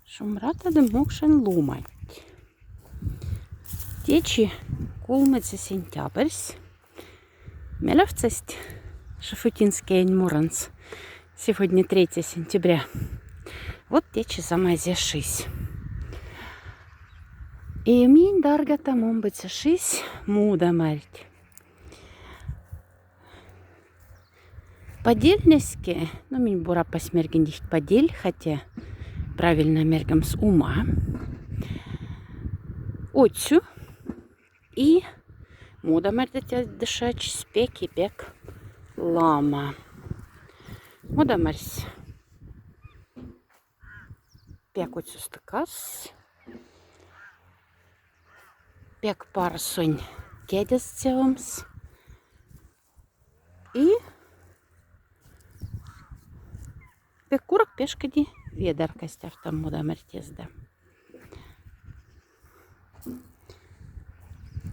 Шумрата de mokšen lūmai. Течи кулмыцы сентябрьс. Мелевцесть Шафутинский Муранс. Сегодня 3 сентября. Вот течи замазешись. И мин дарга там быть шись муда марить. Подельниски, ну мин бура посмергендихт подель, хотя правильно мергам с ума. Отцю и муда мертетя дышач спек и пек лама. Муда мерсь пек отцю стакас. Пек парсонь кедес цевамс. И пек курок пешкади ведар костяр там муда мертезда.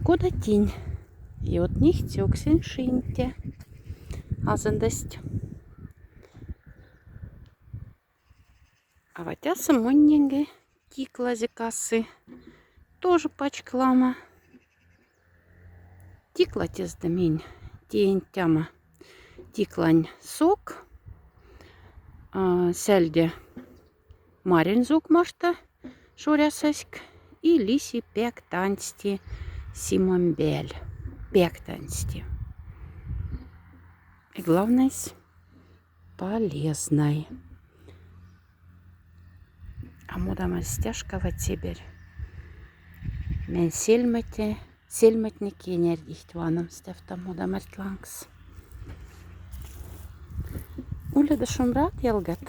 Кода тень. И от них тёксен шинте. Азандость. А ватя самонненге тикла зекасы. Тоже пачка лама. Тикла тездамень. Тень тяма. Тиклань сок. Сельде марин зук машта. Шурясаськ. И лиси пек танцти. Симамбель. Пектансти. И главное, полезной. А муда мастяшка в теперь. Мен сельмете, сельметники энергихт ваном стефта муда мартлангс. Уля да шумрат ялгат.